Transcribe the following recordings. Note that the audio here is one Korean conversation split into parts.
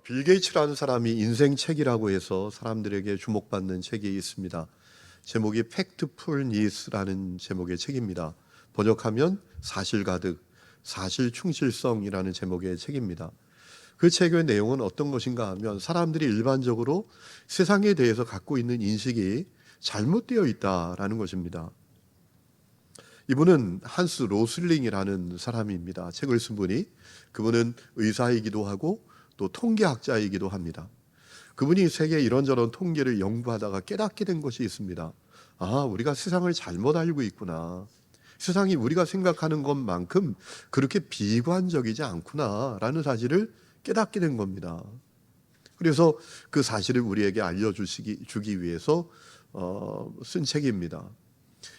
빌 게이츠라는 사람이 인생 책이라고 해서 사람들에게 주목받는 책이 있습니다. 제목이 팩트풀 니스라는 제목의 책입니다. 번역하면 사실 가득, 사실 충실성이라는 제목의 책입니다. 그 책의 내용은 어떤 것인가 하면 사람들이 일반적으로 세상에 대해서 갖고 있는 인식이 잘못되어 있다라는 것입니다. 이분은 한스 로슬링이라는 사람입니다. 책을 쓴 분이. 그분은 의사이기도 하고 또 통계학자이기도 합니다. 그분이 세계 이런저런 통계를 연구하다가 깨닫게 된 것이 있습니다. 아, 우리가 세상을 잘못 알고 있구나. 세상이 우리가 생각하는 것만큼 그렇게 비관적이지 않구나라는 사실을 깨닫게 된 겁니다. 그래서 그 사실을 우리에게 주기 위해서 쓴 책입니다.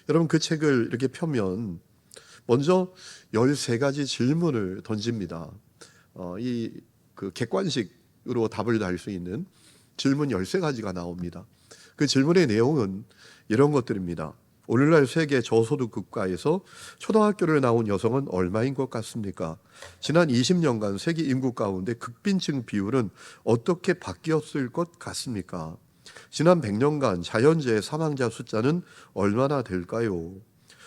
여러분, 그 책을 이렇게 펴면 먼저 13가지 질문을 던집니다. 그 객관식으로 답을 달 수 있는 질문 13가지가 나옵니다. 그 질문의 내용은 이런 것들입니다. 오늘날 세계 저소득 국가에서 초등학교를 나온 여성은 얼마인 것 같습니까? 지난 20년간 세계 인구 가운데 극빈층 비율은 어떻게 바뀌었을 것 같습니까? 지난 100년간 자연재해 사망자 숫자는 얼마나 될까요?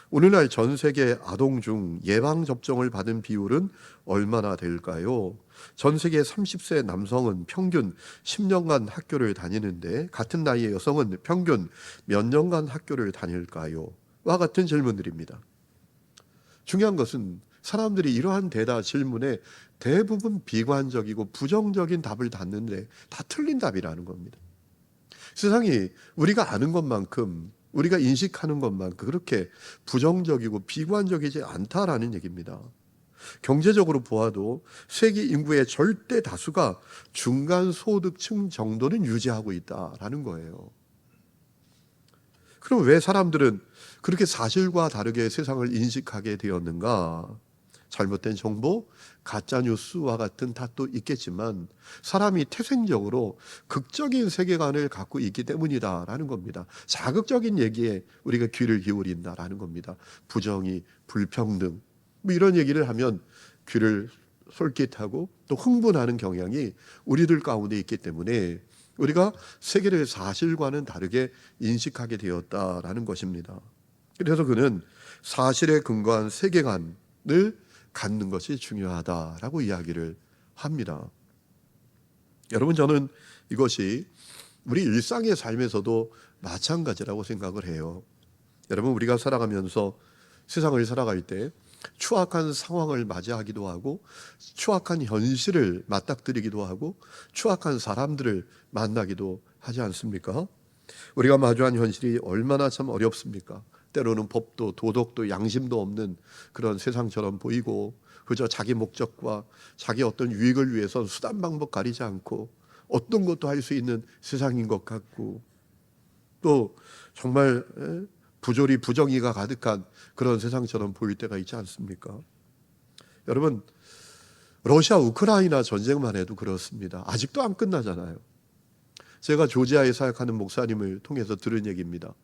오늘날 전 세계 아동 중 예방접종을 받은 비율은 얼마나 될까요? 전 세계 30세 남성은 평균 10년간 학교를 다니는데 같은 나이의 여성은 평균 몇 년간 학교를 다닐까요? 와 같은 질문들입니다. 중요한 것은 사람들이 이러한 질문에 대부분 비관적이고 부정적인 답을 받는데 다 틀린 답이라는 겁니다. 세상이 우리가 아는 것만큼, 우리가 인식하는 것만큼 그렇게 부정적이고 비관적이지 않다라는 얘기입니다. 경제적으로 보아도 세계 인구의 절대 다수가 중간 소득층 정도는 유지하고 있다라는 거예요. 그럼 왜 사람들은 그렇게 사실과 다르게 세상을 인식하게 되었는가? 잘못된 정보, 가짜 뉴스와 같은 탓도 있겠지만 사람이 태생적으로 극적인 세계관을 갖고 있기 때문이다라는 겁니다. 자극적인 얘기에 우리가 귀를 기울인다라는 겁니다. 부정의, 불평등 뭐 이런 얘기를 하면 귀를 솔깃하고 또 흥분하는 경향이 우리들 가운데 있기 때문에 우리가 세계를 사실과는 다르게 인식하게 되었다라는 것입니다. 그래서 그는 사실에 근거한 세계관을 갖는 것이 중요하다라고 이야기를 합니다. 여러분, 저는 이것이 우리 일상의 삶에서도 마찬가지라고 생각을 해요. 여러분, 우리가 살아가면서 세상을 살아갈 때 추악한 상황을 맞이하기도 하고 추악한 현실을 맞닥뜨리기도 하고 추악한 사람들을 만나기도 하지 않습니까? 우리가 마주한 현실이 얼마나 참 어렵습니까? 때로는 법도 도덕도 양심도 없는 그런 세상처럼 보이고 그저 자기 목적과 자기 어떤 유익을 위해서 수단 방법 가리지 않고 어떤 것도 할 수 있는 세상인 것 같고 또 정말 부조리 부정의가 가득한 그런 세상처럼 보일 때가 있지 않습니까? 여러분, 러시아 우크라이나 전쟁만 해도 그렇습니다. 아직도 안 끝나잖아요. 제가 조지아에 사역하는 목사님을 통해서 들은 얘기입니다.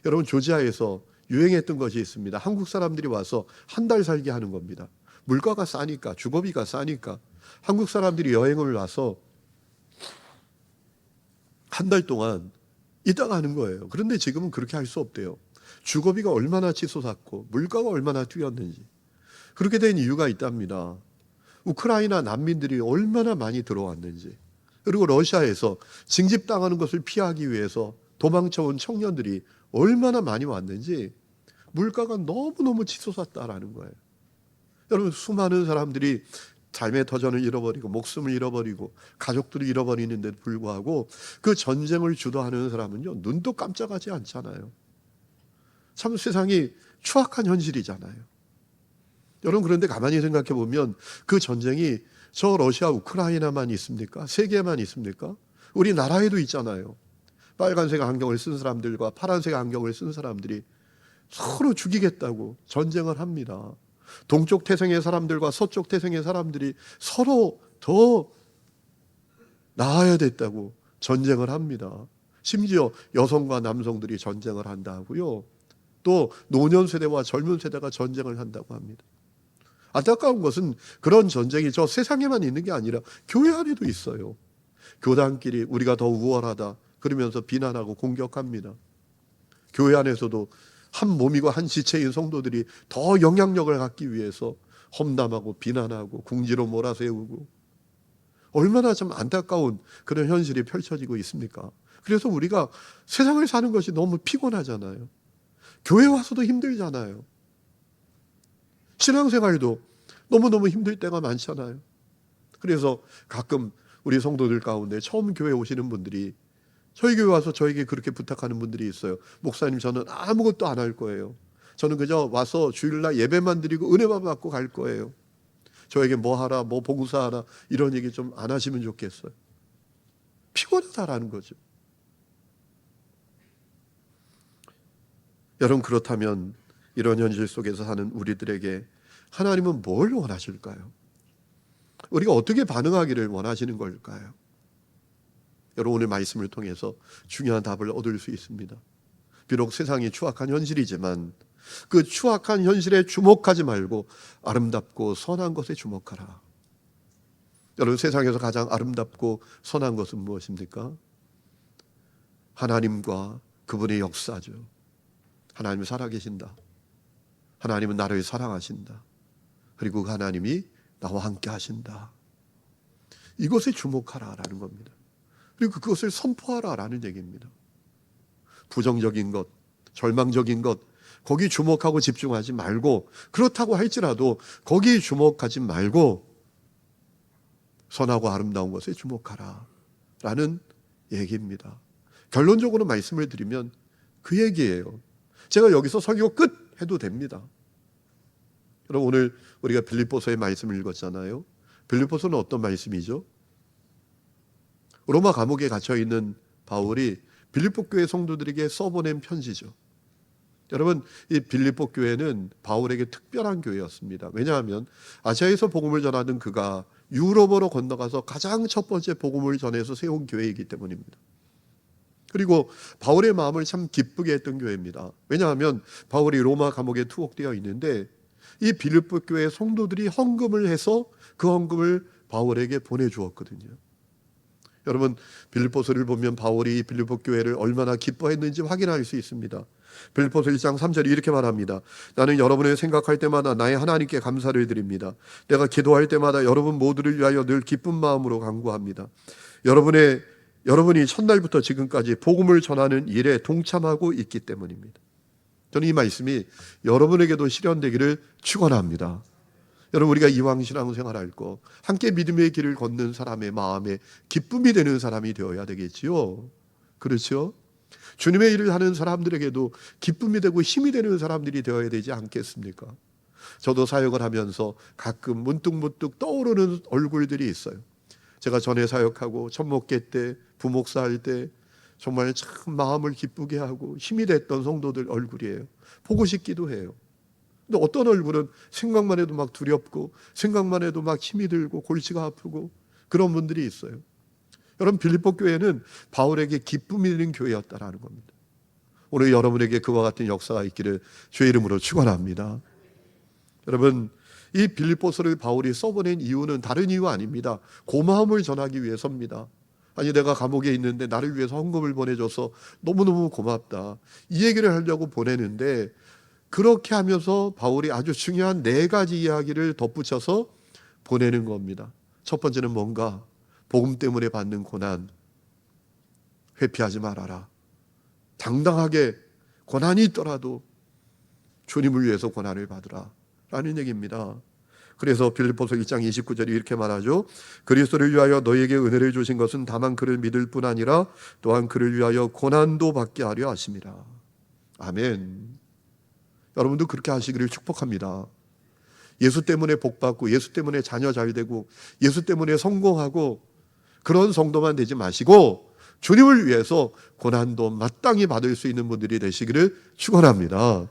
여러분, 조지아에서 유행했던 것이 있습니다. 한국 사람들이 와서 한 달 살게 하는 겁니다. 물가가 싸니까, 주거비가 싸니까 한국 사람들이 여행을 와서 한 달 동안 있다가 하는 거예요. 그런데 지금은 그렇게 할 수 없대요. 주거비가 얼마나 치솟았고 물가가 얼마나 뛰었는지. 그렇게 된 이유가 있답니다. 우크라이나 난민들이 얼마나 많이 들어왔는지, 그리고 러시아에서 징집당하는 것을 피하기 위해서 도망쳐온 청년들이 얼마나 많이 왔는지 물가가 너무너무 치솟았다라는 거예요. 여러분, 수많은 사람들이 삶의 터전을 잃어버리고 목숨을 잃어버리고 가족들을 잃어버리는데도 불구하고 그 전쟁을 주도하는 사람은요, 눈도 깜짝하지 않잖아요. 참 세상이 추악한 현실이잖아요. 여러분, 그런데 가만히 생각해 보면 그 전쟁이 저 러시아 우크라이나만 있습니까? 세계에만 있습니까? 우리나라에도 있잖아요. 빨간색 안경을 쓴 사람들과 파란색 안경을 쓴 사람들이 서로 죽이겠다고 전쟁을 합니다. 동쪽 태생의 사람들과 서쪽 태생의 사람들이 서로 더 나아야 됐다고 전쟁을 합니다. 심지어 여성과 남성들이 전쟁을 한다고요. 또 노년 세대와 젊은 세대가 전쟁을 한다고 합니다. 안타까운 것은 그런 전쟁이 저 세상에만 있는 게 아니라 교회 안에도 있어요. 교단끼리 우리가 더 우월하다 그러면서 비난하고 공격합니다. 교회 안에서도 한 몸이고 한 지체인 성도들이 더 영향력을 갖기 위해서 험담하고 비난하고 궁지로 몰아세우고, 얼마나 좀 안타까운 그런 현실이 펼쳐지고 있습니까? 그래서 우리가 세상을 사는 것이 너무 피곤하잖아요. 교회 와서도 힘들잖아요. 신앙생활도 너무너무 힘들 때가 많잖아요. 그래서 가끔 우리 성도들 가운데 처음 교회 오시는 분들이 저희 교회 와서 저에게 그렇게 부탁하는 분들이 있어요. 목사님, 저는 아무것도 안 할 거예요. 저는 그저 와서 주일날 예배만 드리고 은혜만 받고 갈 거예요. 저에게 뭐 하라, 뭐 봉사하라 이런 얘기 좀 안 하시면 좋겠어요. 피곤하다라는 거죠. 여러분, 그렇다면 이런 현실 속에서 사는 우리들에게 하나님은 뭘 원하실까요? 우리가 어떻게 반응하기를 원하시는 걸까요? 여러분, 오늘 말씀을 통해서 중요한 답을 얻을 수 있습니다. 비록 세상이 추악한 현실이지만 그 추악한 현실에 주목하지 말고 아름답고 선한 것에 주목하라. 여러분, 세상에서 가장 아름답고 선한 것은 무엇입니까? 하나님과 그분의 역사죠. 하나님은 살아계신다. 하나님은 나를 사랑하신다. 그리고 그 하나님이 나와 함께 하신다. 이것에 주목하라라는 겁니다. 그리고 그것을 선포하라라는 얘기입니다. 부정적인 것, 절망적인 것, 거기 주목하고 집중하지 말고, 그렇다고 할지라도 거기 주목하지 말고 선하고 아름다운 것에 주목하라라는 얘기입니다. 결론적으로 말씀을 드리면 그 얘기예요. 제가 여기서 설교 끝 해도 됩니다. 여러분, 오늘 우리가 빌립보서의 말씀을 읽었잖아요. 빌립보서는 어떤 말씀이죠? 로마 감옥에 갇혀있는 바울이 빌립보 교회 성도들에게 써보낸 편지죠. 여러분, 이 빌립보 교회는 바울에게 특별한 교회였습니다. 왜냐하면 아시아에서 복음을 전하는 그가 유럽으로 건너가서 가장 첫 번째 복음을 전해서 세운 교회이기 때문입니다. 그리고 바울의 마음을 참 기쁘게 했던 교회입니다. 왜냐하면 바울이 로마 감옥에 투옥되어 있는데 이 빌립보 교회 성도들이 헌금을 해서 그 헌금을 바울에게 보내주었거든요. 여러분, 빌립보서를 보면 바울이 빌립보 교회를 얼마나 기뻐했는지 확인할 수 있습니다. 빌립보서 1장 3절이 이렇게 말합니다. 나는 여러분을 생각할 때마다 나의 하나님께 감사를 드립니다. 내가 기도할 때마다 여러분 모두를 위하여 늘 기쁜 마음으로 간구합니다. 여러분이 첫날부터 지금까지 복음을 전하는 일에 동참하고 있기 때문입니다. 저는 이 말씀이 여러분에게도 실현되기를 축원합니다. 여러분, 우리가 이왕 신앙생활할 거 함께 믿음의 길을 걷는 사람의 마음에 기쁨이 되는 사람이 되어야 되겠지요. 그렇죠? 주님의 일을 하는 사람들에게도 기쁨이 되고 힘이 되는 사람들이 되어야 되지 않겠습니까? 저도 사역을 하면서 가끔 문득문득 떠오르는 얼굴들이 있어요. 제가 전에 사역하고 첫 목회 때, 부목사 할 때 정말 참 마음을 기쁘게 하고 힘이 됐던 성도들 얼굴이에요. 보고 싶기도 해요. 근데 어떤 얼굴은 생각만 해도 막 두렵고 생각만 해도 막 힘이 들고 골치가 아프고 그런 분들이 있어요. 여러분, 빌립보 교회는 바울에게 기쁨이 되는 교회였다라는 겁니다. 오늘 여러분에게 그와 같은 역사가 있기를 주의 이름으로 축원합니다. 여러분, 이 빌립보서를 바울이 써보낸 이유는 다른 이유 아닙니다. 고마움을 전하기 위해서입니다. 아니, 내가 감옥에 있는데 나를 위해서 헌금을 보내줘서 너무너무 고맙다, 이 얘기를 하려고 보내는데, 그렇게 하면서 바울이 아주 중요한 4가지 이야기를 덧붙여서 보내는 겁니다. 첫 번째는 뭔가? 복음 때문에 받는 고난 회피하지 말아라. 당당하게 고난이 있더라도 주님을 위해서 고난을 받으라 라는 얘기입니다. 그래서 빌립보서 1장 29절이 이렇게 말하죠. 그리스도를 위하여 너희에게 은혜를 주신 것은 다만 그를 믿을 뿐 아니라 또한 그를 위하여 고난도 받게 하려 하심이라. 아멘. 여러분도 그렇게 하시기를 축복합니다. 예수 때문에 복받고 예수 때문에 자녀 잘 되고 예수 때문에 성공하고 그런 성도만 되지 마시고 주님을 위해서 고난도 마땅히 받을 수 있는 분들이 되시기를 축원합니다.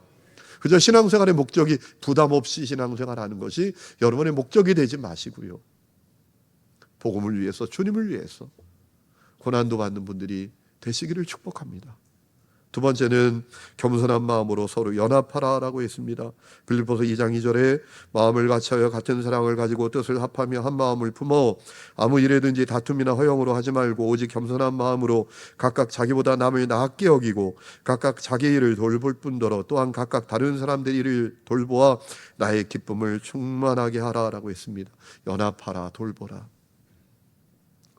그저 신앙생활의 목적이 부담 없이 신앙생활하는 것이 여러분의 목적이 되지 마시고요. 복음을 위해서, 주님을 위해서 고난도 받는 분들이 되시기를 축복합니다. 두 번째는 겸손한 마음으로 서로 연합하라라고 했습니다. 빌립보서 2장 2절에 마음을 같이하여 같은 사랑을 가지고 뜻을 합하며 한 마음을 품어 아무 일에든지 다툼이나 허영으로 하지 말고 오직 겸손한 마음으로 각각 자기보다 남을 낫게 여기고 각각 자기 일을 돌볼 뿐더러 또한 각각 다른 사람들 일을 돌보아 나의 기쁨을 충만하게 하라라고 했습니다. 연합하라, 돌보라.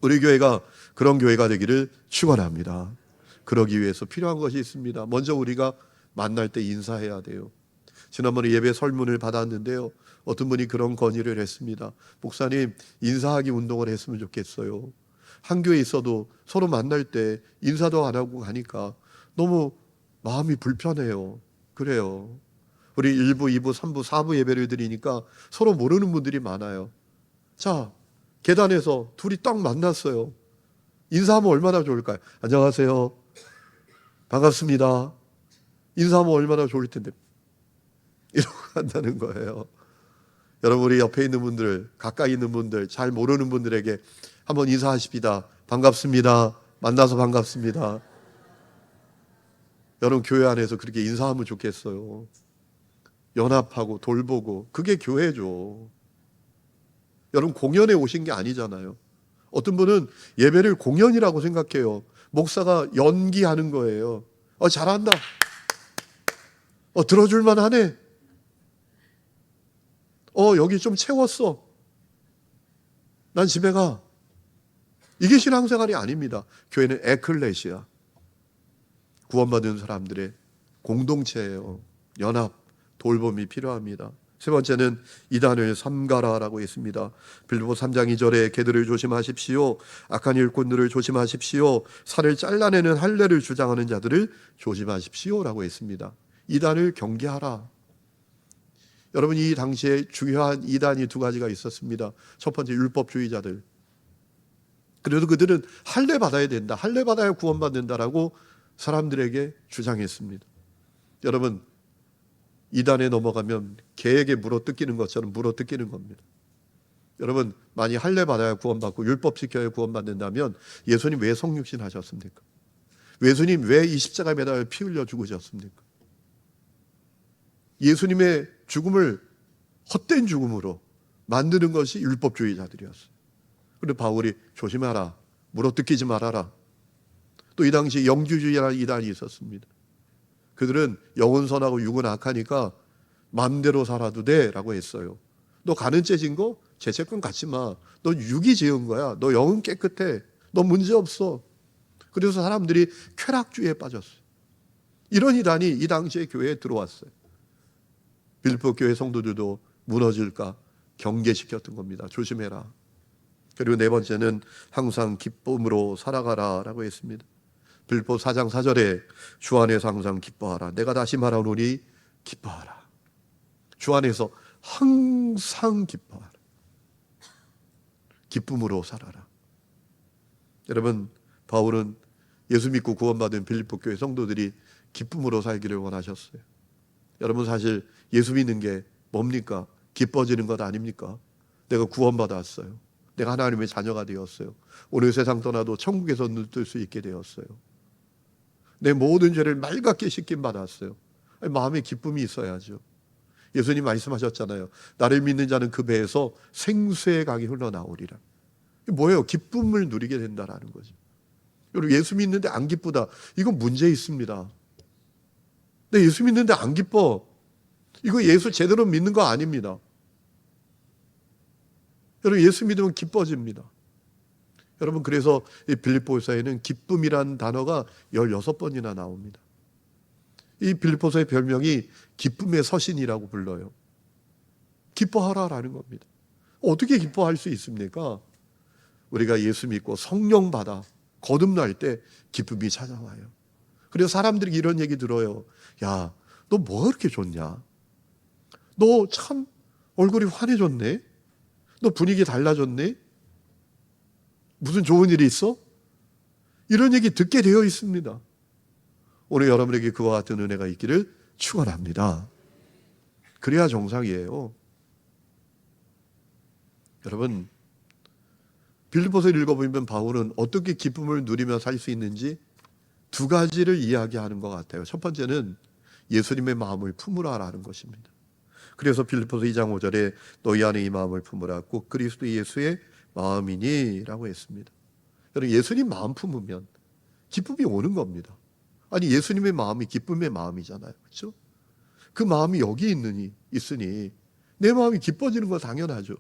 우리 교회가 그런 교회가 되기를 축원합니다. 그러기 위해서 필요한 것이 있습니다. 먼저 우리가 만날 때 인사해야 돼요. 지난번에 예배 설문을 받았는데요, 어떤 분이 그런 건의를 했습니다. 목사님, 인사하기 운동을 했으면 좋겠어요. 한 교회에 있어도 서로 만날 때 인사도 안 하고 가니까 너무 마음이 불편해요. 그래요. 우리 1부, 2부, 3부, 4부 예배를 드리니까 서로 모르는 분들이 많아요. 자, 계단에서 둘이 딱 만났어요. 인사하면 얼마나 좋을까요? 안녕하세요. 반갑습니다. 인사하면 얼마나 좋을 텐데. 이러고 간다는 거예요. 여러분, 우리 옆에 있는 분들, 가까이 있는 분들, 잘 모르는 분들에게 한번 인사하십시다. 반갑습니다. 만나서 반갑습니다. 여러분, 교회 안에서 그렇게 인사하면 좋겠어요. 연합하고 돌보고, 그게 교회죠. 여러분, 공연에 오신 게 아니잖아요. 어떤 분은 예배를 공연이라고 생각해요. 목사가 연기하는 거예요. 잘한다. 들어줄만 하네. 여기 좀 채웠어. 난 집에 가. 이게 신앙생활이 아닙니다. 교회는 에클레시아, 구원받은 사람들의 공동체예요. 연합, 돌봄이 필요합니다. 세 번째는 이단을 삼가라라고 했습니다. 빌립보 3장 2절에 개들을 조심하십시오. 악한 일꾼들을 조심하십시오. 살을 잘라내는 할례를 주장하는 자들을 조심하십시오라고 했습니다. 이단을 경계하라. 여러분, 이 당시에 중요한 이단이 두 가지가 있었습니다. 첫 번째, 율법주의자들. 그래도 그들은 할례 받아야 된다. 할례 받아야 구원받는다라고 사람들에게 주장했습니다. 여러분, 이단에 넘어가면 개에게 물어뜯기는 것처럼 물어뜯기는 겁니다. 여러분, 만약 할례 받아야 구원받고 율법 지켜야 구원받는다면 예수님 왜 성육신 하셨습니까? 예수님 왜 이 십자가에 매달려 피 흘려 죽으셨습니까? 예수님의 죽음을 헛된 죽음으로 만드는 것이 율법주의자들이었어요. 그런데 바울이 조심하라, 물어뜯기지 말아라. 또 이 당시 영주주의라는 이단이 있었습니다. 그들은 영은 선하고 육은 악하니까 마음대로 살아도 돼 라고 했어요. 너 가는 째진 거 죄책감 갖지 마. 너 육이 지은 거야. 너 영은 깨끗해. 너 문제 없어. 그래서 사람들이 쾌락주의에 빠졌어요. 이런 이단이 이 당시에 교회에 들어왔어요. 빌립보 교회 성도들도 무너질까 경계시켰던 겁니다. 조심해라. 그리고 네 번째는 항상 기쁨으로 살아가라 라고 했습니다. 빌립보 4장 4절에 주 안에서 항상 기뻐하라. 내가 다시 말하노니 기뻐하라. 주 안에서 항상 기뻐하라. 기쁨으로 살아라. 여러분, 바울은 예수 믿고 구원받은 빌립보 교회 성도들이 기쁨으로 살기를 원하셨어요. 여러분, 사실 예수 믿는 게 뭡니까? 기뻐지는 것 아닙니까? 내가 구원받았어요. 내가 하나님의 자녀가 되었어요. 오늘 세상 떠나도 천국에서 눈 뜰 수 있게 되었어요. 내 모든 죄를 맑게 씻김 받았어요. 마음에 기쁨이 있어야죠. 예수님 말씀하셨잖아요. 나를 믿는 자는 그 배에서 생수의 강이 흘러나오리라. 뭐예요? 기쁨을 누리게 된다라는 거죠. 여러분, 예수 믿는데 안 기쁘다. 이건 문제 있습니다. 근데 예수 믿는데 안 기뻐. 이거 예수 제대로 믿는 거 아닙니다. 여러분, 예수 믿으면 기뻐집니다. 여러분, 그래서 이 빌립보서에는 기쁨이란 단어가 16번이나 나옵니다. 이 빌립보서의 별명이 기쁨의 서신이라고 불러요. 기뻐하라라는 겁니다. 어떻게 기뻐할 수 있습니까? 우리가 예수 믿고 성령 받아 거듭날 때 기쁨이 찾아와요. 그래서 사람들이 이런 얘기 들어요. 야, 너 뭐가 그렇게 좋냐? 너 참 얼굴이 환해졌네? 너 분위기 달라졌네? 무슨 좋은 일이 있어? 이런 얘기 듣게 되어 있습니다. 오늘 여러분에게 그와 같은 은혜가 있기를 축원합니다. 그래야 정상이에요. 여러분, 빌립보서를 읽어보면 바울은 어떻게 기쁨을 누리며 살 수 있는지 두 가지를 이야기하는 것 같아요. 첫 번째는 예수님의 마음을 품으라라는 것입니다. 그래서 빌립보서 2장 5절에 너희 안에 이 마음을 품으라 곧 그리스도 예수의 마음이니 라고 했습니다. 여러분, 예수님 마음 품으면 기쁨이 오는 겁니다. 아니, 예수님의 마음이 기쁨의 마음이잖아요. 그렇죠? 그 마음이 여기 있으니 내 마음이 기뻐지는 건 당연하죠.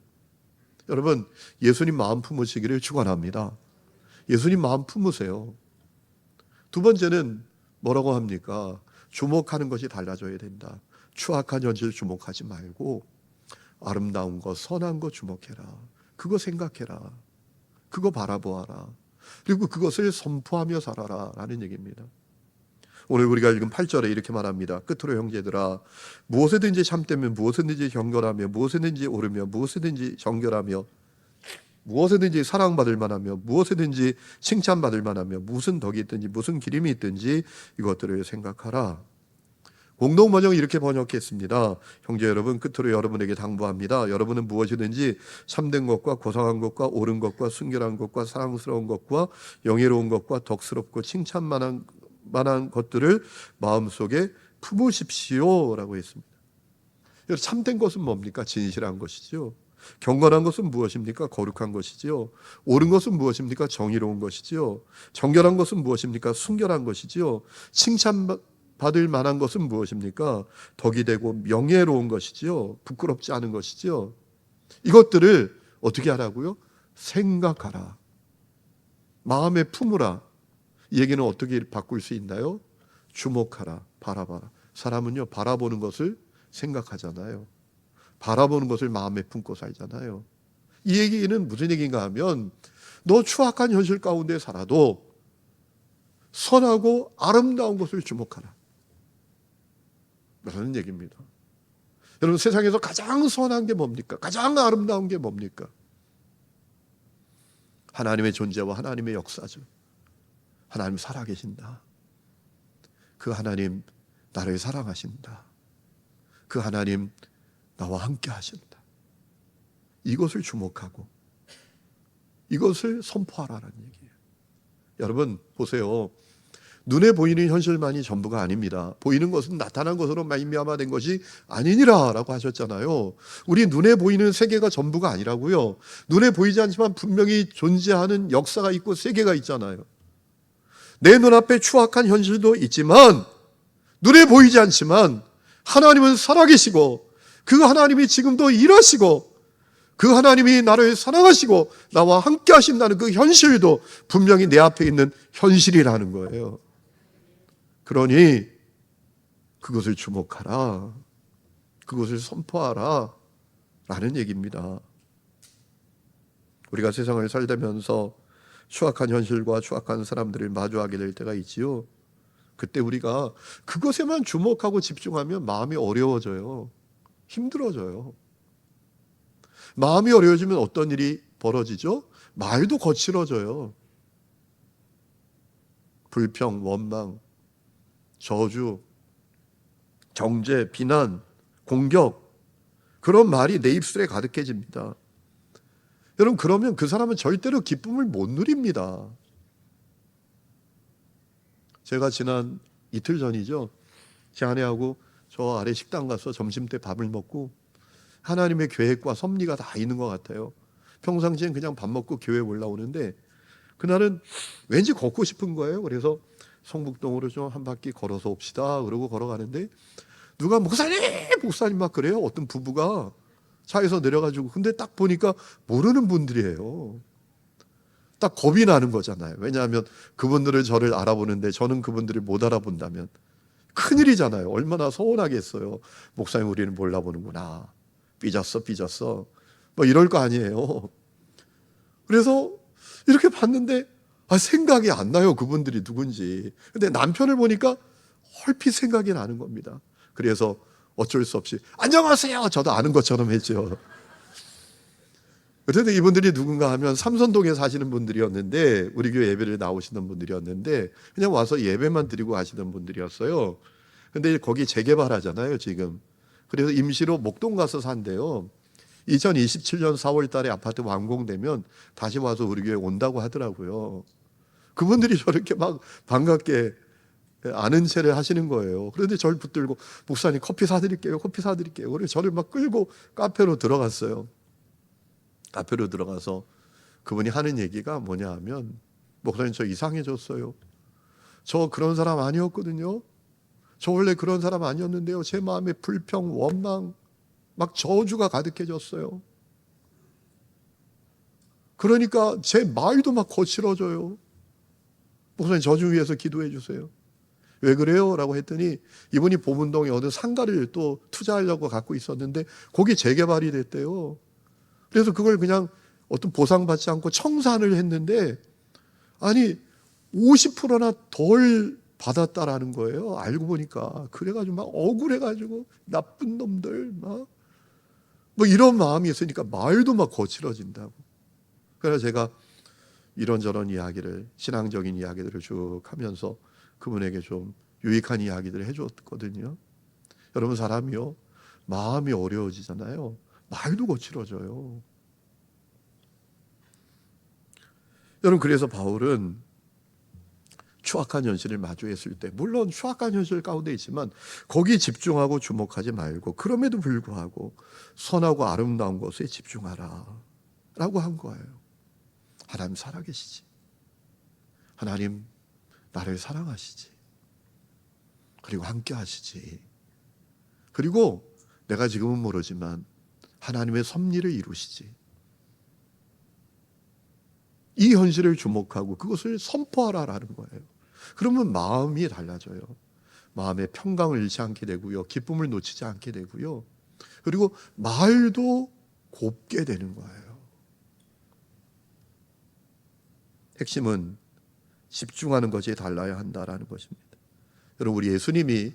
여러분, 예수님 마음 품으시기를 축원합니다. 예수님 마음 품으세요. 두 번째는 뭐라고 합니까? 주목하는 것이 달라져야 된다. 추악한 현실 주목하지 말고 아름다운 것, 선한 것 주목해라. 그거 생각해라. 그거 바라보아라. 그리고 그것을 선포하며 살아라 라는 얘기입니다. 오늘 우리가 읽은 8절에 이렇게 말합니다. 끝으로 형제들아, 무엇에든지 참되면 무엇에든지 경건하며 무엇에든지 오르며 무엇에든지 정결하며 무엇에든지 사랑받을 만하며 무엇에든지 칭찬받을 만하며 무슨 덕이 있든지 무슨 기림이 있든지 이것들을 생각하라. 공동 번역은 이렇게 번역했습니다. 형제 여러분, 끝으로 여러분에게 당부합니다. 여러분은 무엇이든지 참된 것과 고상한 것과 옳은 것과 순결한 것과 사랑스러운 것과 영예로운 것과 덕스럽고 칭찬만한 것들을 마음속에 품으십시오라고 했습니다. 참된 것은 뭡니까? 진실한 것이죠. 경건한 것은 무엇입니까? 거룩한 것이지요. 옳은 것은 무엇입니까? 정의로운 것이지요. 정결한 것은 무엇입니까? 순결한 것이지요. 칭찬받을 만한 것은 무엇입니까? 덕이 되고 명예로운 것이지요. 부끄럽지 않은 것이지요. 이것들을 어떻게 하라고요? 생각하라. 마음에 품으라. 이 얘기는 어떻게 바꿀 수 있나요? 주목하라. 바라봐라. 사람은요, 바라보는 것을 생각하잖아요. 바라보는 것을 마음에 품고 살잖아요. 이 얘기는 무슨 얘기인가 하면 너 추악한 현실 가운데 살아도 선하고 아름다운 것을 주목하라 라는 얘기입니다. 여러분, 세상에서 가장 선한 게 뭡니까? 가장 아름다운 게 뭡니까? 하나님의 존재와 하나님의 역사죠. 하나님 살아계신다. 그 하나님 나를 사랑하신다. 그 하나님 나와 함께 하신다. 이것을 주목하고 이것을 선포하라는 얘기예요. 여러분 보세요. 눈에 보이는 현실만이 전부가 아닙니다. 보이는 것은 나타난 것으로 말미암아 된 것이 아니니라 라고 하셨잖아요. 우리 눈에 보이는 세계가 전부가 아니라고요. 눈에 보이지 않지만 분명히 존재하는 역사가 있고 세계가 있잖아요. 내 눈앞에 추악한 현실도 있지만 눈에 보이지 않지만 하나님은 살아계시고 그 하나님이 지금도 일하시고 그 하나님이 나를 사랑하시고 나와 함께 하신다는 그 현실도 분명히 내 앞에 있는 현실이라는 거예요. 그러니 그것을 주목하라. 그것을 선포하라 라는 얘기입니다. 우리가 세상을 살다면서 추악한 현실과 추악한 사람들을 마주하게 될 때가 있지요. 그때 우리가 그것에만 주목하고 집중하면 마음이 어려워져요. 힘들어져요. 마음이 어려워지면 어떤 일이 벌어지죠? 말도 거칠어져요. 불평, 원망, 저주, 정죄, 비난, 공격, 그런 말이 내 입술에 가득해집니다. 여러분, 그러면 그 사람은 절대로 기쁨을 못 누립니다. 제가 지난 이틀 전이죠. 제 아내하고 저 아래 식당 가서 점심때 밥을 먹고 하나님의 계획과 섭리가 다 있는 것 같아요. 평상시엔 그냥 밥 먹고 교회 올라오는데 그날은 왠지 걷고 싶은 거예요. 그래서 성북동으로 좀 한 바퀴 걸어서 옵시다. 그러고 걸어가는데 누가 목사님 막 그래요. 어떤 부부가 차에서 내려가지고. 근데 딱 보니까 모르는 분들이에요. 딱 겁이 나는 거잖아요. 왜냐하면 그분들을 저를 알아보는데 저는 그분들을 못 알아본다면 큰일이잖아요. 얼마나 서운하겠어요. 목사님, 우리는 몰라보는구나. 삐졌어 뭐 이럴 거 아니에요. 그래서 이렇게 봤는데 생각이 안 나요. 그분들이 누군지. 근데 남편을 보니까 얼핏 생각이 나는 겁니다. 그래서 어쩔 수 없이 안녕하세요. 저도 아는 것처럼 했죠. 그런데 이분들이 누군가 하면 삼선동에 사시는 분들이었는데 우리 교회 예배를 나오시는 분들이었는데 그냥 와서 예배만 드리고 가시는 분들이었어요. 근데 거기 재개발하잖아요 지금. 그래서 임시로 목동 가서 산대요. 2027년 4월 달에 아파트 완공되면 다시 와서 우리 교회 온다고 하더라고요. 그분들이 저렇게 막 반갑게 아는 체를 하시는 거예요. 그런데 저를 붙들고 목사님 커피 사드릴게요. 커피 사드릴게요. 그래서 저를 막 끌고 카페로 들어갔어요. 카페로 들어가서 그분이 하는 얘기가 뭐냐 하면 목사님 저 이상해졌어요. 저 그런 사람 아니었거든요. 저 원래 그런 사람 아니었는데요. 제 마음에 불평, 원망, 막 저주가 가득해졌어요. 그러니까 제 말도 막 거칠어져요. 목사님 저 좀 위해서 기도해 주세요. 왜 그래요? 라고 했더니 이분이 보문동에 어느 상가를 또 투자하려고 갖고 있었는데 거기 재개발이 됐대요. 그래서 그걸 그냥 어떤 보상받지 않고 청산을 했는데 아니 50%나 덜 받았다라는 거예요. 알고 보니까. 그래가지고 막 억울해가지고 나쁜 놈들 막 뭐 이런 마음이 있으니까 말도 막 거칠어진다고. 그래서 제가 이런저런 이야기를, 신앙적인 이야기들을 쭉 하면서 그분에게 좀 유익한 이야기들을 해줬거든요. 여러분, 사람이요 마음이 어려워지잖아요. 말도 거칠어져요. 여러분, 그래서 바울은 추악한 현실을 마주했을 때, 물론 추악한 현실 가운데 있지만 거기에 집중하고 주목하지 말고 그럼에도 불구하고 선하고 아름다운 것에 집중하라 라고 한 거예요. 하나님 살아계시지. 하나님 나를 사랑하시지. 그리고 함께 하시지. 그리고 내가 지금은 모르지만 하나님의 섭리를 이루시지. 이 현실을 주목하고 그것을 선포하라라는 거예요. 그러면 마음이 달라져요. 마음의 평강을 잃지 않게 되고요. 기쁨을 놓치지 않게 되고요. 그리고 말도 곱게 되는 거예요. 핵심은 집중하는 것이 달라야 한다라는 것입니다. 여러분, 우리 예수님이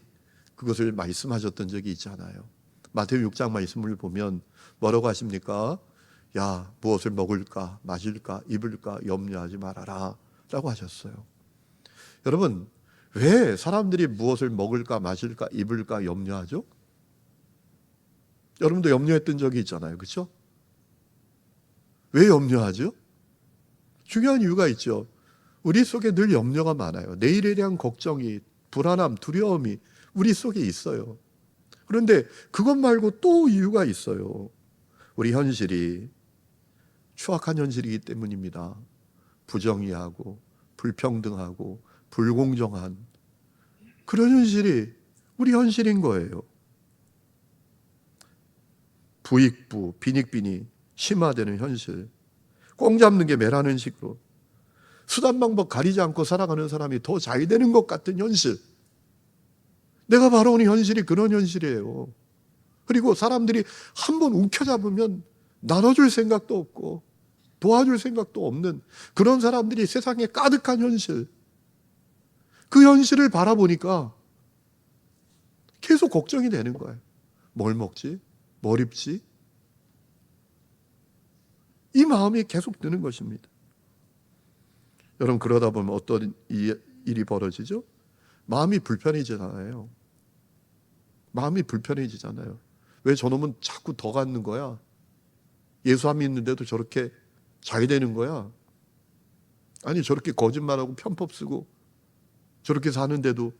그것을 말씀하셨던 적이 있잖아요. 마태복음 6장 말씀을 보면 뭐라고 하십니까? 야, 무엇을 먹을까, 마실까, 입을까 염려하지 말아라 라고 하셨어요. 여러분, 왜 사람들이 무엇을 먹을까, 마실까, 입을까 염려하죠? 여러분도 염려했던 적이 있잖아요. 그렇죠? 왜 염려하죠? 중요한 이유가 있죠. 우리 속에 늘 염려가 많아요. 내일에 대한 걱정이, 불안함, 두려움이 우리 속에 있어요. 그런데 그것 말고 또 이유가 있어요. 우리 현실이 추악한 현실이기 때문입니다. 부정의하고 불평등하고 불공정한 그런 현실이 우리 현실인 거예요. 부익부, 빈익빈이 심화되는 현실. 꽁 잡는 게 매라는 식으로 수단 방법 가리지 않고 살아가는 사람이 더 잘 되는 것 같은 현실. 내가 바라오는 현실이 그런 현실이에요. 그리고 사람들이 한번 움켜잡으면 나눠줄 생각도 없고 도와줄 생각도 없는 그런 사람들이 세상에 가득한 현실. 그 현실을 바라보니까 계속 걱정이 되는 거예요. 뭘 먹지? 뭘 입지? 이 마음이 계속 드는 것입니다. 여러분, 그러다 보면 어떤 일이 벌어지죠? 마음이 불편해지잖아요. 마음이 불편해지잖아요. 왜 저놈은 자꾸 더 갖는 거야? 예수 안 믿는데도 저렇게 잘 되는 거야? 아니, 저렇게 거짓말하고 편법 쓰고 저렇게 사는데도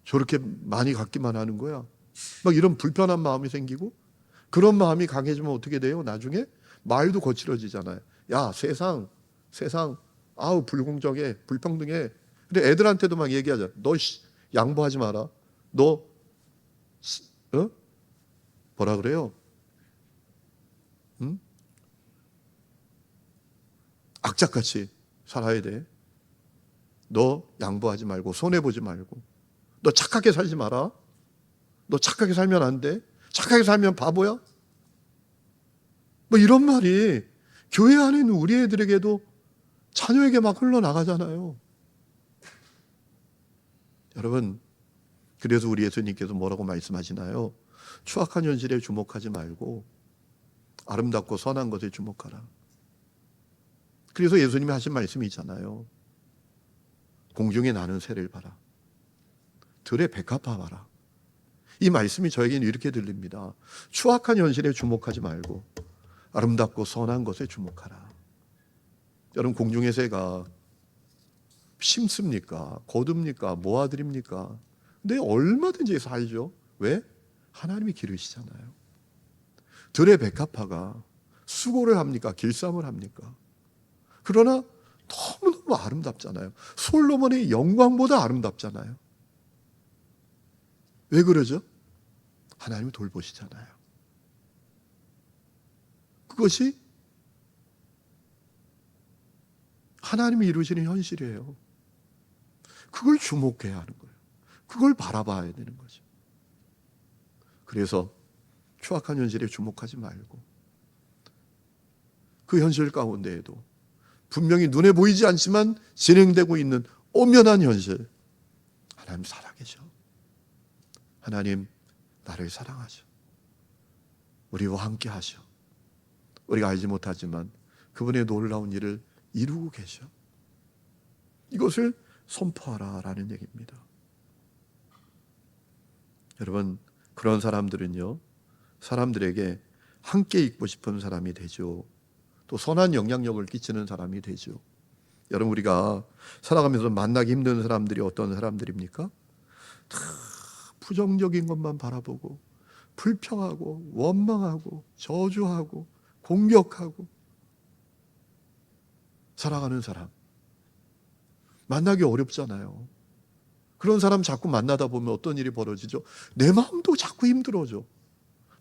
저렇게 많이 갖기만 하는 거야? 막 이런 불편한 마음이 생기고 그런 마음이 강해지면 어떻게 돼요? 나중에 말도 거칠어지잖아요. 야, 세상 아우 불공정해, 불평등해. 근데 애들한테도 막 얘기하자. 너 양보하지 마라. 너 뭐라 그래요? 응? 악착같이 살아야 돼. 너 양보하지 말고 손해보지 말고 너 착하게 살지 마라. 너 착하게 살면 안 돼. 착하게 살면 바보야. 뭐 이런 말이 교회 안에 있는 우리 애들에게도 자녀에게 막 흘러나가잖아요. 여러분, 그래서 우리 예수님께서 뭐라고 말씀하시나요? 추악한 현실에 주목하지 말고 아름답고 선한 것에 주목하라. 그래서 예수님이 하신 말씀이 있잖아요. 공중에 나는 새를 봐라. 들에 백합화 봐라. 이 말씀이 저에게는 이렇게 들립니다. 추악한 현실에 주목하지 말고 아름답고 선한 것에 주목하라. 여러분, 공중의 새가 심습니까? 거둡니까? 모아드립니까? 근데 얼마든지 살죠. 왜? 하나님이 기르시잖아요. 들의 백합화가 수고를 합니까? 길쌈을 합니까? 그러나 너무너무 아름답잖아요. 솔로몬의 영광보다 아름답잖아요. 왜 그러죠? 하나님이 돌보시잖아요. 그것이 하나님이 이루시는 현실이에요. 그걸 주목해야 하는 거예요. 그걸 바라봐야 되는 거죠. 그래서 추악한 현실에 주목하지 말고 그 현실 가운데에도 분명히 눈에 보이지 않지만 진행되고 있는 엄연한 현실, 하나님 살아계셔. 하나님 나를 사랑하셔. 우리와 함께 하셔. 우리가 알지 못하지만 그분의 놀라운 일을 이루고 계셔. 이것을 선포하라라는 얘기입니다. 여러분, 그런 사람들은요, 사람들에게 함께 있고 싶은 사람이 되죠. 또 선한 영향력을 끼치는 사람이 되죠. 여러분, 우리가 살아가면서 만나기 힘든 사람들이 어떤 사람들입니까? 다 부정적인 것만 바라보고 불평하고 원망하고 저주하고 공격하고 살아가는 사람, 만나기 어렵잖아요. 그런 사람 자꾸 만나다 보면 어떤 일이 벌어지죠? 내 마음도 자꾸 힘들어져.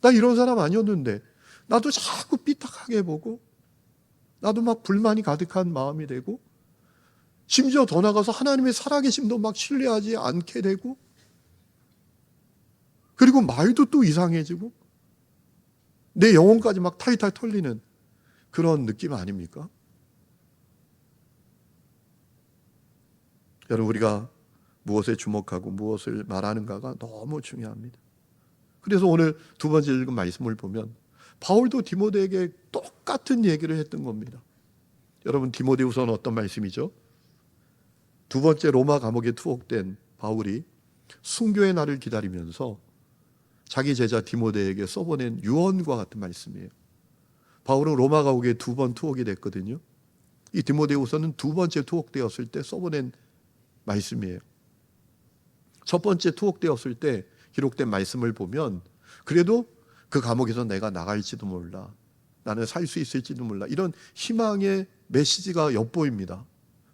나 이런 사람 아니었는데 나도 자꾸 삐딱하게 보고 나도 막 불만이 가득한 마음이 되고, 심지어 더 나가서 하나님의 살아계심도 막 신뢰하지 않게 되고, 그리고 말도 또 이상해지고 내 영혼까지 막 탈탈 털리는 그런 느낌 아닙니까? 여러분, 우리가 무엇에 주목하고 무엇을 말하는가가 너무 중요합니다. 그래서 오늘 두 번째 읽은 말씀을 보면 바울도 디모데에게 똑같은 얘기를 했던 겁니다. 여러분, 디모데후서는 어떤 말씀이죠? 두 번째 로마 감옥에 투옥된 바울이 순교의 날을 기다리면서 자기 제자 디모데에게 써보낸 유언과 같은 말씀이에요. 바울은 로마 감옥에 두 번 투옥이 됐거든요. 이 디모데후서는 두 번째 투옥되었을 때 써보낸 말씀이에요. 첫 번째 투옥되었을 때 기록된 말씀을 보면 그래도 그 감옥에서 내가 나갈지도 몰라, 나는 살 수 있을지도 몰라, 이런 희망의 메시지가 엿보입니다.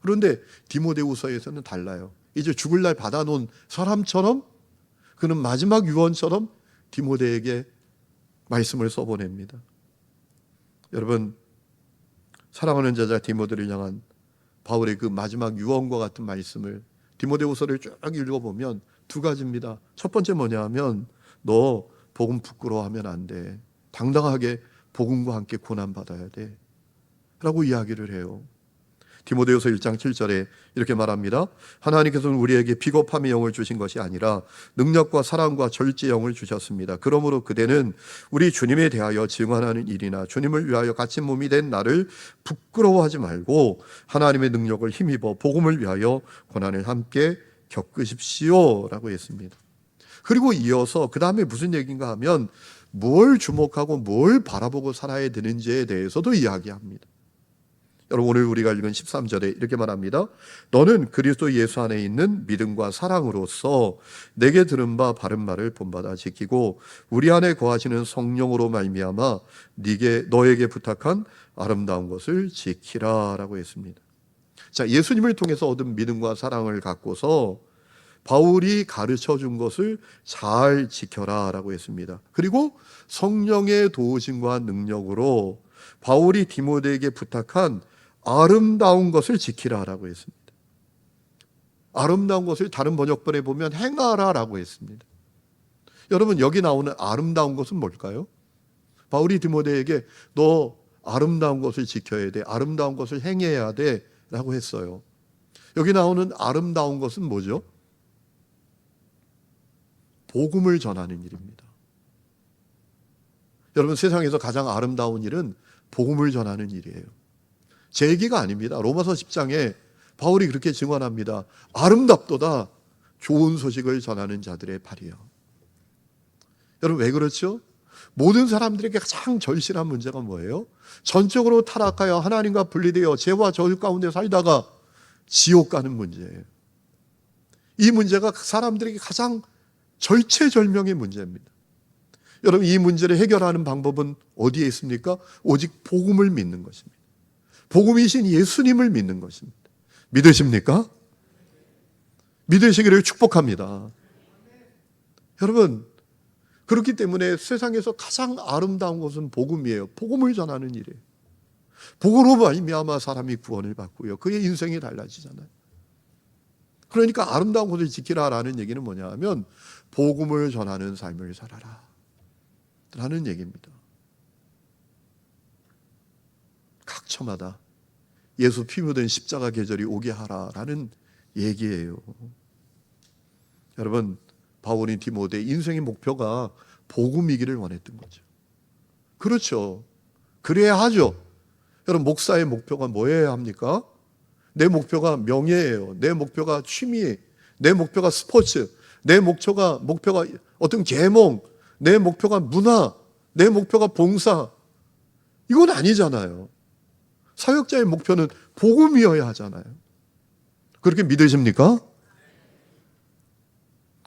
그런데 디모데후서에서는 달라요. 이제 죽을 날 받아놓은 사람처럼 그는 마지막 유언처럼 디모데에게 말씀을 써보냅니다. 여러분, 사랑하는 제자 디모데를 향한 바울의 그 마지막 유언과 같은 말씀을 디모데후서를 쭉 읽어보면 두 가지입니다. 첫 번째 뭐냐 하면 너 복음 부끄러워하면 안 돼. 당당하게 복음과 함께 고난받아야 돼 라고 이야기를 해요. 디모데후서 1장 7절에 이렇게 말합니다. 하나님께서는 우리에게 비겁함의 영을 주신 것이 아니라 능력과 사랑과 절제의 영을 주셨습니다. 그러므로 그대는 우리 주님에 대하여 증언하는 일이나 주님을 위하여 갇힌 몸이 된 나를 부끄러워하지 말고 하나님의 능력을 힘입어 복음을 위하여 고난을 함께 겪으십시오 라고 했습니다. 그리고 이어서 그 다음에 무슨 얘기인가 하면 뭘 주목하고 뭘 바라보고 살아야 되는지에 대해서도 이야기합니다. 여러분, 오늘 우리가 읽은 13절에 이렇게 말합니다. 너는 그리스도 예수 안에 있는 믿음과 사랑으로서 내게 들은 바 바른 말을 본받아 지키고 우리 안에 거하시는 성령으로 말미암아 너에게 부탁한 아름다운 것을 지키라 라고 했습니다. 자, 예수님을 통해서 얻은 믿음과 사랑을 갖고서 바울이 가르쳐 준 것을 잘 지켜라 라고 했습니다. 그리고 성령의 도우심과 능력으로 바울이 디모데에게 부탁한 아름다운 것을 지키라라고 했습니다. 아름다운 것을 다른 번역본에 보면 행하라라고 했습니다. 여러분, 여기 나오는 아름다운 것은 뭘까요? 바울이 디모데에게 너 아름다운 것을 지켜야 돼, 아름다운 것을 행해야 돼 라고 했어요. 여기 나오는 아름다운 것은 뭐죠? 복음을 전하는 일입니다. 여러분, 세상에서 가장 아름다운 일은 복음을 전하는 일이에요. 제 얘기가 아닙니다. 로마서 10장에 바울이 그렇게 증언합니다. 아름답도다 좋은 소식을 전하는 자들의 발이요. 여러분, 왜 그렇죠? 모든 사람들에게 가장 절실한 문제가 뭐예요? 전적으로 타락하여 하나님과 분리되어 죄와 저주 가운데 살다가 지옥 가는 문제예요. 이 문제가 사람들에게 가장 절체절명의 문제입니다. 여러분, 이 문제를 해결하는 방법은 어디에 있습니까? 오직 복음을 믿는 것입니다. 복음이신 예수님을 믿는 것입니다. 믿으십니까? 믿으시기를 축복합니다. 여러분, 그렇기 때문에 세상에서 가장 아름다운 것은 복음이에요. 복음을 전하는 일이에요. 복음으로 말미암아 사람이 구원을 받고요, 그의 인생이 달라지잖아요. 그러니까 아름다운 것을 지키라라는 얘기는 뭐냐 하면 복음을 전하는 삶을 살아라 라는 얘기입니다. 각처마다 예수 피 묻은 십자가 계절이 오게 하라라는 얘기예요. 여러분, 바울이 디모데 인생의 목표가 복음이기를 원했던 거죠. 그렇죠. 그래야 하죠. 여러분, 목사의 목표가 뭐여야 합니까? 내 목표가 명예예요. 내 목표가 취미, 내 목표가 스포츠, 내 목표가 어떤 계몽, 내 목표가 문화, 내 목표가 봉사. 이건 아니잖아요. 사역자의 목표는 복음이어야 하잖아요. 그렇게 믿으십니까?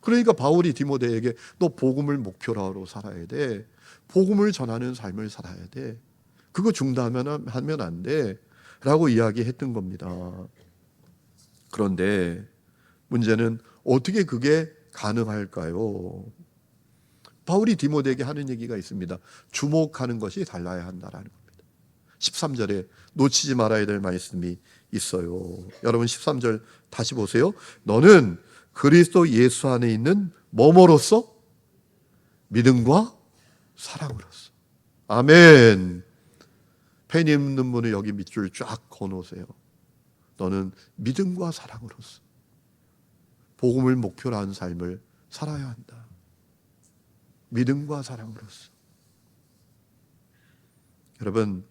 그러니까 바울이 디모데에게 너 복음을 목표로 살아야 돼. 복음을 전하는 삶을 살아야 돼. 그거 중단하면 안 돼. 라고 이야기했던 겁니다. 그런데 문제는 어떻게 그게 가능할까요? 바울이 디모데에게 하는 얘기가 있습니다. 주목하는 것이 달라야 한다라는 겁니다. 13절에 놓치지 말아야 될 말씀이 있어요. 여러분, 13절 다시 보세요. 너는 그리스도 예수 안에 있는 뭐뭐로서? 믿음과 사랑으로서. 아멘. 펜 있는 분은 여기 밑줄 쫙 그어놓으세요. 너는 믿음과 사랑으로서 복음을 목표로 한 삶을 살아야 한다. 믿음과 사랑으로서. 여러분,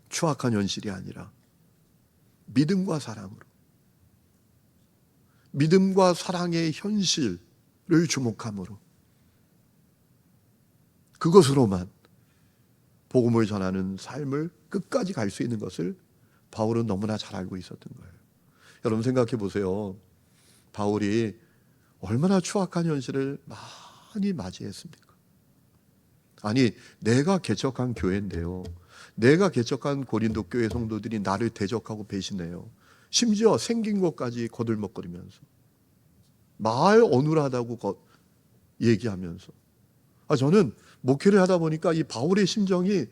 추악한 현실이 아니라 믿음과 사랑으로, 믿음과 사랑의 현실을 주목함으로, 그것으로만 복음을 전하는 삶을 끝까지 갈 수 있는 것을 바울은 너무나 잘 알고 있었던 거예요. 여러분, 생각해 보세요. 바울이 얼마나 추악한 현실을 많이 맞이했습니까? 아니, 내가 개척한 교회인데요, 내가 개척한 고린도 교회 성도들이 나를 대적하고 배신해요. 심지어 생긴 것까지 거들먹거리면서 말 어눌하다고 얘기하면서. 저는 목회를 하다 보니까 이 바울의 심정이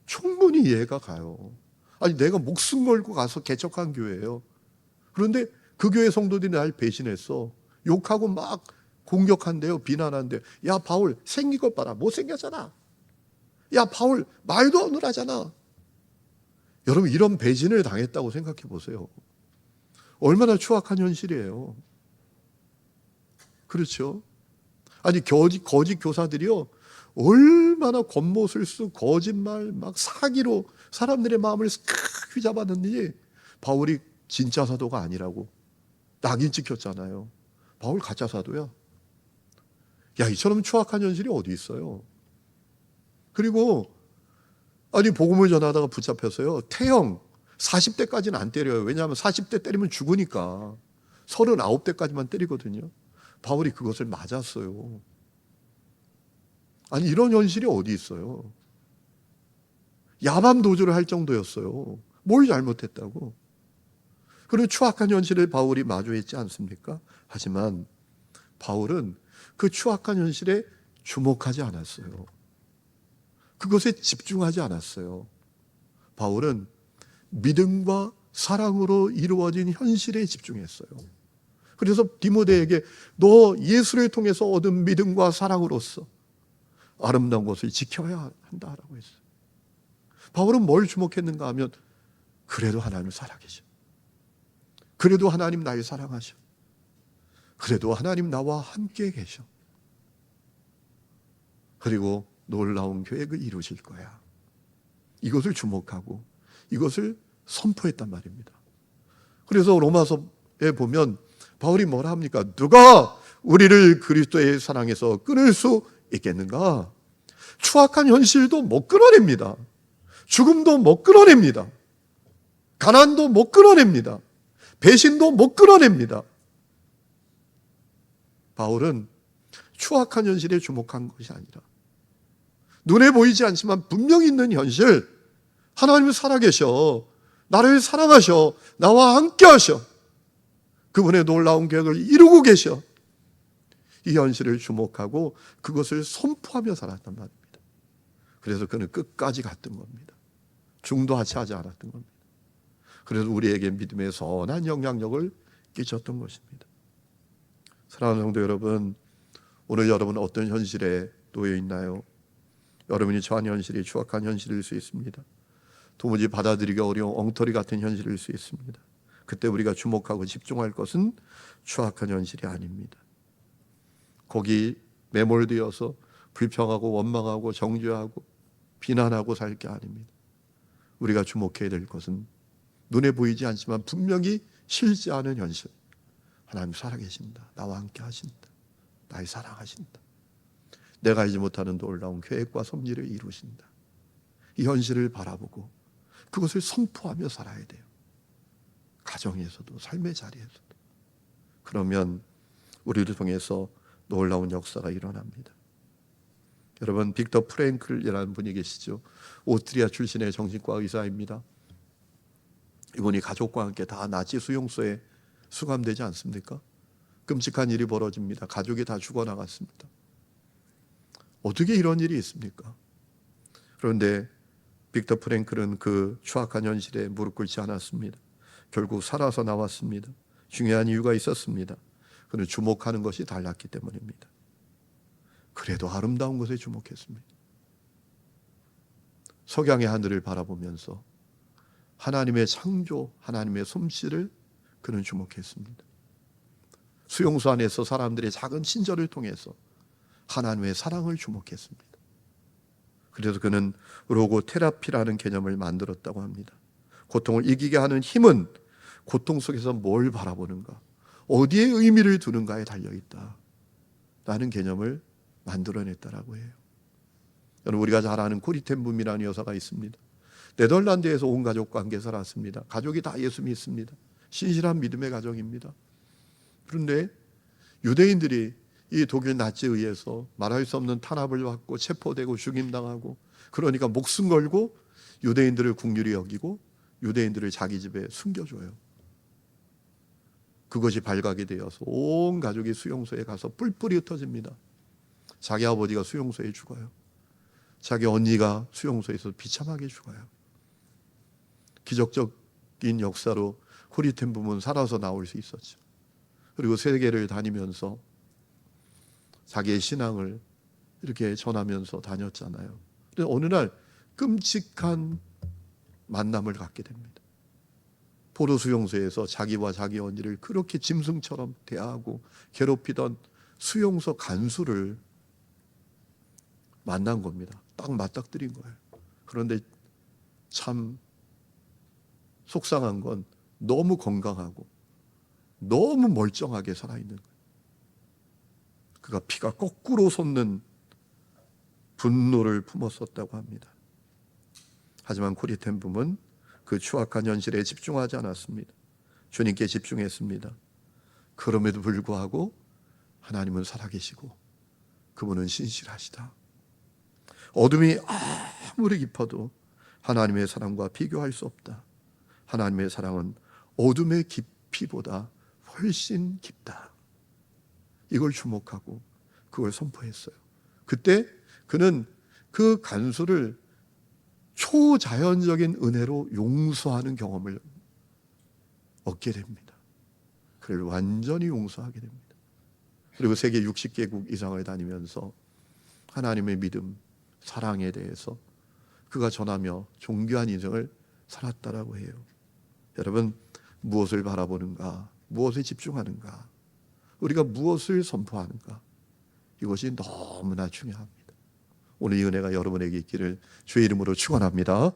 충분히 이해가 가요. 아니, 내가 목숨 걸고 가서 개척한 교회예요. 그런데 그 교회 성도들이 날 배신했어. 욕하고 막 공격한대요. 비난한대요. 야, 바울 생긴 것 봐라. 못생겼잖아. 야, 바울 말도 어눌하잖아. 여러분, 이런 배신을 당했다고 생각해 보세요. 얼마나 추악한 현실이에요. 그렇죠? 아니, 거짓 교사들이요, 얼마나 겉모술 쓰고 거짓말 막 사기로 사람들의 마음을 휘잡았는지 바울이 진짜 사도가 아니라고 낙인 찍혔잖아요. 바울 가짜 사도야. 야, 이처럼 추악한 현실이 어디 있어요? 그리고 아니, 복음을 전하다가 붙잡혔어요. 태형 40대까지는 안 때려요. 왜냐하면 40대 때리면 죽으니까 39대까지만 때리거든요. 바울이 그것을 맞았어요. 아니, 이런 현실이 어디 있어요? 야밤 도주를 할 정도였어요. 뭘 잘못했다고? 그런 추악한 현실을 바울이 마주했지 않습니까? 하지만 바울은 그 추악한 현실에 주목하지 않았어요. 그것에 집중하지 않았어요. 바울은 믿음과 사랑으로 이루어진 현실에 집중했어요. 그래서 디모데에게 너 예수를 통해서 얻은 믿음과 사랑으로서 아름다운 것을 지켜야 한다라고 했어요. 바울은 뭘 주목했는가 하면 그래도 하나님 살아계셔. 그래도 하나님 날 사랑하셔. 그래도 하나님 나와 함께 계셔. 그리고 놀라운 계획을 이루실 거야. 이것을 주목하고 이것을 선포했단 말입니다. 그래서 로마서에 보면 바울이 뭐라 합니까? 누가 우리를 그리스도의 사랑에서 끊을 수 있겠는가? 추악한 현실도 못 끊어냅니다. 죽음도 못 끊어냅니다. 가난도 못 끊어냅니다. 배신도 못 끊어냅니다. 바울은 추악한 현실에 주목한 것이 아니라 눈에 보이지 않지만 분명히 있는 현실, 하나님은 살아계셔, 나를 사랑하셔, 나와 함께 하셔, 그분의 놀라운 계획을 이루고 계셔, 이 현실을 주목하고 그것을 선포하며 살았단 말입니다. 그래서 그는 끝까지 갔던 겁니다. 중도하지 않았던 겁니다. 그래서 우리에게 믿음의 선한 영향력을 끼쳤던 것입니다. 사랑하는 성도 여러분, 오늘 여러분 어떤 현실에 놓여 있나요? 여러분이 처한 현실이 추악한 현실일 수 있습니다. 도무지 받아들이기 어려운 엉터리 같은 현실일 수 있습니다. 그때 우리가 주목하고 집중할 것은 추악한 현실이 아닙니다. 거기 매몰되어서 불평하고 원망하고 정죄하고 비난하고 살 게 아닙니다. 우리가 주목해야 될 것은 눈에 보이지 않지만 분명히 싫지 않은 현실. 하나님 살아계신다. 나와 함께 하신다. 나를 사랑하신다. 내가 알지 못하는 놀라운 계획과 섭리를 이루신다. 이 현실을 바라보고 그것을 선포하며 살아야 돼요. 가정에서도 삶의 자리에서도. 그러면 우리를 통해서 놀라운 역사가 일어납니다. 여러분, 빅터 프랭클이라는 분이 계시죠. 오스트리아 출신의 정신과 의사입니다. 이분이 가족과 함께 다 나치 수용소에 수감되지 않습니까? 끔찍한 일이 벌어집니다. 가족이 다 죽어나갔습니다. 어떻게 이런 일이 있습니까? 그런데 빅터 프랭클은 그 추악한 현실에 무릎 꿇지 않았습니다. 결국 살아서 나왔습니다. 중요한 이유가 있었습니다. 그는 주목하는 것이 달랐기 때문입니다. 그래도 아름다운 것에 주목했습니다. 석양의 하늘을 바라보면서 하나님의 창조, 하나님의 솜씨를 그는 주목했습니다. 수용소 안에서 사람들의 작은 친절을 통해서 하나님의 사랑을 주목했습니다. 그래서 그는 로고테라피라는 개념을 만들었다고 합니다. 고통을 이기게 하는 힘은 고통 속에서 뭘 바라보는가, 어디에 의미를 두는가에 달려있다 라는 개념을 만들어냈다라고 해요. 여러분, 우리가 잘 아는 코리 텐 붐이라는 여사가 있습니다. 네덜란드에서 온 가족과 함께 살았습니다. 가족이 다 예수 믿습니다. 신실한 믿음의 가정입니다. 그런데 유대인들이 이 독일 나치에 의해서 말할 수 없는 탄압을 받고 체포되고 죽임당하고, 그러니까 목숨 걸고 유대인들을 긍휼히 여기고 유대인들을 자기 집에 숨겨줘요. 그것이 발각이 되어서 온 가족이 수용소에 가서 뿔뿔이 흩어집니다. 자기 아버지가 수용소에 죽어요. 자기 언니가 수용소에서 비참하게 죽어요. 기적적인 역사로 코리 텐 붐은 살아서 나올 수 있었죠. 그리고 세계를 다니면서 자기의 신앙을 이렇게 전하면서 다녔잖아요. 그런데 어느 날 끔찍한 만남을 갖게 됩니다. 포로 수용소에서 자기와 자기 언니를 그렇게 짐승처럼 대하고 괴롭히던 수용소 간수를 만난 겁니다. 딱 맞닥뜨린 거예요. 그런데 참 속상한 건 너무 건강하고 너무 멀쩡하게 살아있는 거예요. 그가 피가 거꾸로 솟는 분노를 품었었다고 합니다. 하지만 코리 텐 붐은 그 추악한 현실에 집중하지 않았습니다. 주님께 집중했습니다. 그럼에도 불구하고 하나님은 살아계시고 그분은 신실하시다. 어둠이 아무리 깊어도 하나님의 사랑과 비교할 수 없다. 하나님의 사랑은 어둠의 깊이보다 훨씬 깊다. 이걸 주목하고 그걸 선포했어요. 그때 그는 그 간수를 초자연적인 은혜로 용서하는 경험을 얻게 됩니다. 그를 완전히 용서하게 됩니다. 그리고 세계 60개국 이상을 다니면서 하나님의 믿음, 사랑에 대해서 그가 전하며 존귀한 인생을 살았다라고 해요. 여러분, 무엇을 바라보는가, 무엇에 집중하는가, 우리가 무엇을 선포하는가, 이것이 너무나 중요합니다. 오늘 이 은혜가 여러분에게 있기를 주의 이름으로 축원합니다.